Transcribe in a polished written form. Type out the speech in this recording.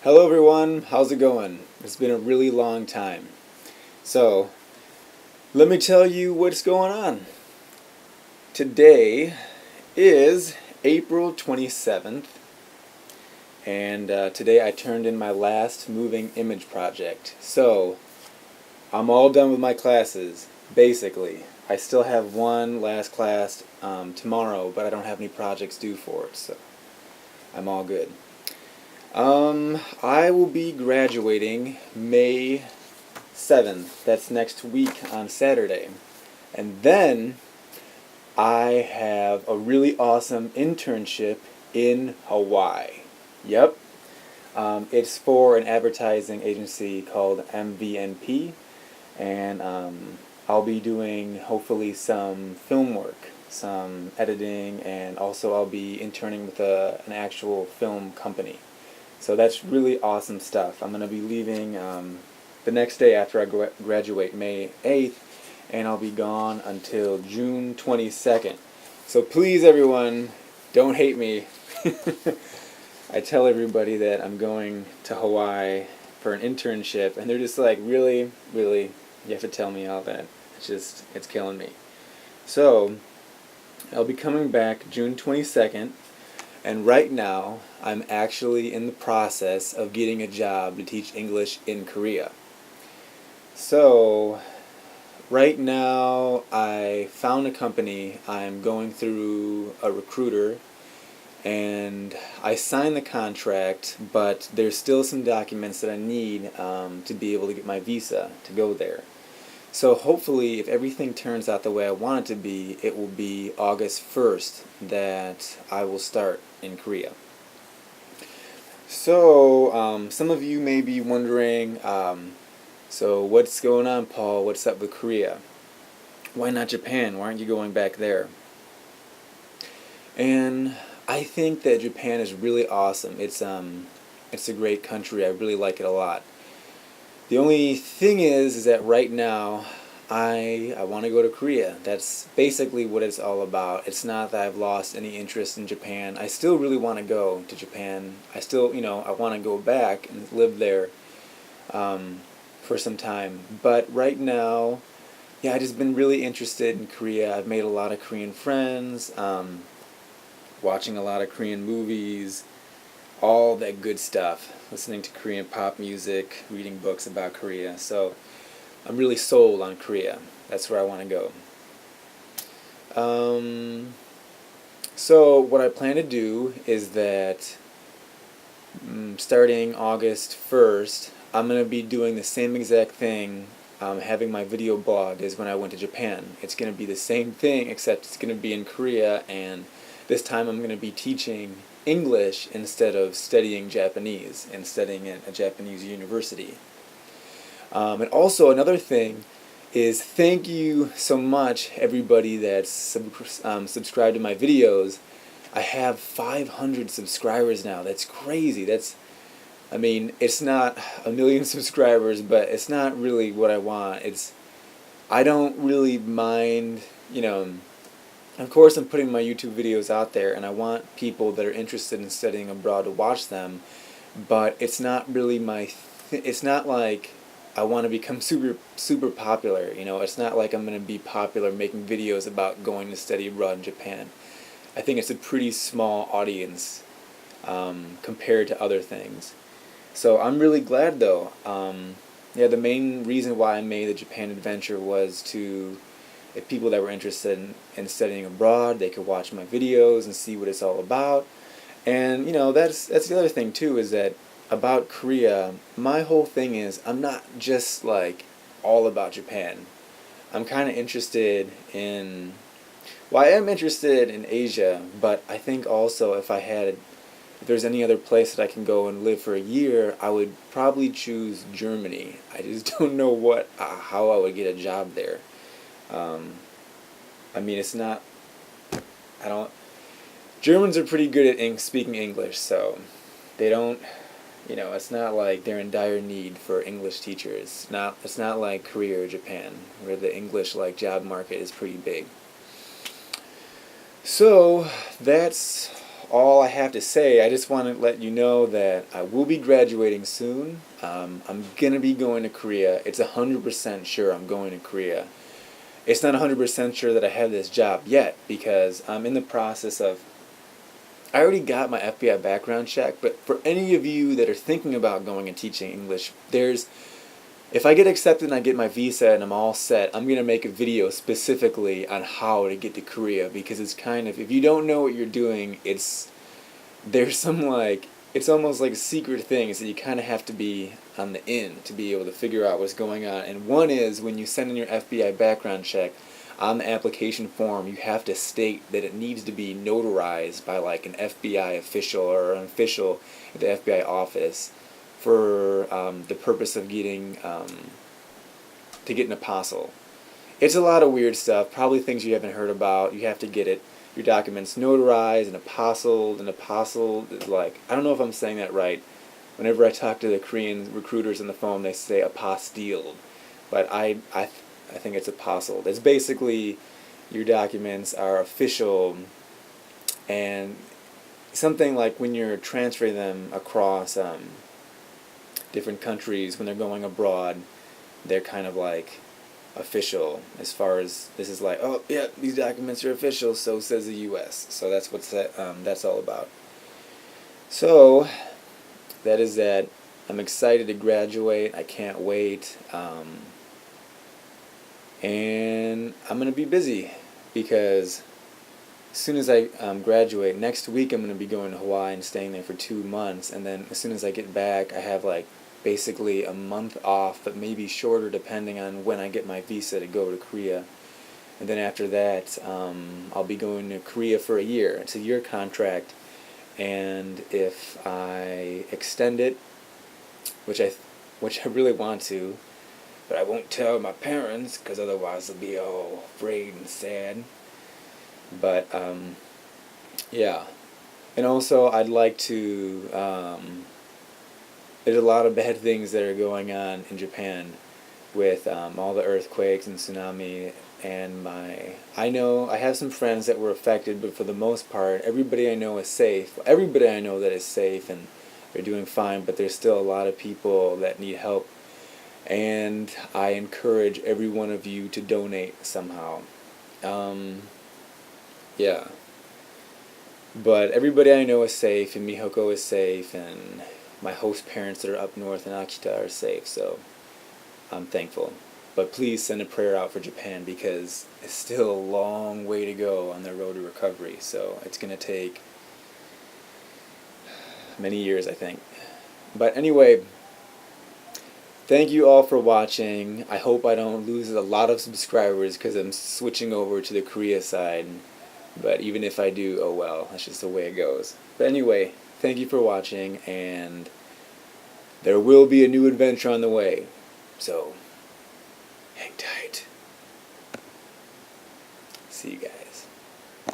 Hello everyone, how's it going? It's been a really long time. So, let me tell you what's going on. Today is April 27th, and today I turned in my last moving image project. So, I'm all done with my classes, basically. I still have one last class tomorrow, but I don't have any projects due for it, so I'm all good. I will be graduating May 7th. That's next week on Saturday. And then I have a really awesome internship in Hawaii. Yep. It's for an advertising agency called MVNP, and I'll be doing hopefully some film work, some editing, and also I'll be interning with an actual film company. So that's really awesome stuff. I'm going to be leaving the next day after I graduate, May 8th, and I'll be gone until June 22nd. So please, everyone, don't hate me. I tell everybody that I'm going to Hawaii for an internship, and they're just like, really, really, you have to tell me all that. It's killing me. So, I'll be coming back June 22nd. And right now, I'm actually in the process of getting a job to teach English in Korea. So, right now, I found a company. I'm going through a recruiter, and I signed the contract, but there's still some documents that I need to be able to get my visa to go there. So hopefully, if everything turns out the way I want it to be, it will be August 1st that I will start in Korea. So, some of you may be wondering, so what's going on, Paul? What's up with Korea? Why not Japan? Why aren't you going back there? And I think that Japan is really awesome. It's a great country. I really like it a lot. The only thing is that right now I want to go to Korea. That's basically what it's all about. It's not that I've lost any interest in Japan. I still really want to go to Japan. I still, I want to go back and live there for some time. But right now, yeah, I've just been really interested in Korea. I've made a lot of Korean friends, watching a lot of Korean movies, all that good stuff, listening to Korean pop music, reading books about Korea. So I'm really sold on Korea. That's where I want to go. So what I plan to do is that starting August 1st, I'm going to be doing the same exact thing, having my video blog as when I went to Japan. It's going to be the same thing, except it's going to be in Korea, and this time I'm going to be teaching English instead of studying Japanese and studying at a Japanese university. And also another thing is, thank you so much everybody that's subscribed to my videos. I have 500 subscribers now. That's crazy. It's not a million subscribers, but it's not really what I want. I don't really mind, of course, I'm putting my YouTube videos out there, and I want people that are interested in studying abroad to watch them, but it's not really it's not like I want to become super popular, It's not like I'm going to be popular making videos about going to study abroad in Japan. I think it's a pretty small audience compared to other things. So I'm really glad, though. The main reason why I made the Japan adventure was if people that were interested in studying abroad, they could watch my videos and see what it's all about. And, that's the other thing, too, is that about Korea, my whole thing is I'm not just, all about Japan. I'm kind of interested in... Well, I am interested in Asia, but I think also if there's any other place that I can go and live for a year, I would probably choose Germany. I just don't know how I would get a job there. It's not, Germans are pretty good at speaking English, so they don't, it's not like they're in dire need for English teachers. It's not like Korea or Japan, where the English, job market is pretty big. So, that's all I have to say. I just want to let you know that I will be graduating soon. I'm going to be going to Korea. It's 100% sure I'm going to Korea. It's not 100% sure that I have this job yet because I'm in the process of... I already got my FBI background check, but for any of you that are thinking about going and teaching English, if I get accepted and I get my visa and I'm all set, I'm going to make a video specifically on how to get to Korea, because it's kind of, if you don't know what you're doing, there's some it's almost like secret things that you kind of have to be on the in to be able to figure out what's going on. And one is, when you send in your FBI background check, on the application form, you have to state that it needs to be notarized by like an FBI official or an official at the FBI office for the purpose of getting to get an apostle. It's a lot of weird stuff, probably things you haven't heard about. You have to get your documents notarized and apostilled. An apostle is like, I don't know if I'm saying that right. Whenever I talk to the Korean recruiters on the phone, they say apostilled, but I think it's apostilled. It's basically your documents are official, and something like when you're transferring them across different countries, when they're going abroad, they're kind of like official as far as this is like, oh yeah, these documents are official, so says the U.S. So that's what that's all about. So that is that. I'm excited to graduate. I can't wait. And I'm going to be busy because as soon as I graduate, next week I'm going to be going to Hawaii and staying there for 2 months, and then as soon as I get back, I have like basically a month off, but maybe shorter depending on when I get my visa to go to Korea. And then after that, I'll be going to Korea for a year. It's a year contract, and if I extend it, which I really want to, but I won't tell my parents because otherwise they'll be all afraid and sad. But yeah, and also I'd like to. There's a lot of bad things that are going on in Japan with all the earthquakes and tsunami. And I know I have some friends that were affected, but for the most part, everybody I know is safe. Everybody I know that is safe and they're doing fine. But there's still a lot of people that need help. And I encourage every one of you to donate somehow. Yeah. But everybody I know is safe, and Mihoko is safe, and my host parents that are up north in Akita are safe, so I'm thankful. But please send a prayer out for Japan, because it's still a long way to go on their road to recovery, so it's going to take many years, I think. But anyway, thank you all for watching. I hope I don't lose a lot of subscribers because I'm switching over to the Korea side. But even if I do, oh well, that's just the way it goes. But anyway, thank you for watching, and there will be a new adventure on the way. So, hang tight. See you guys.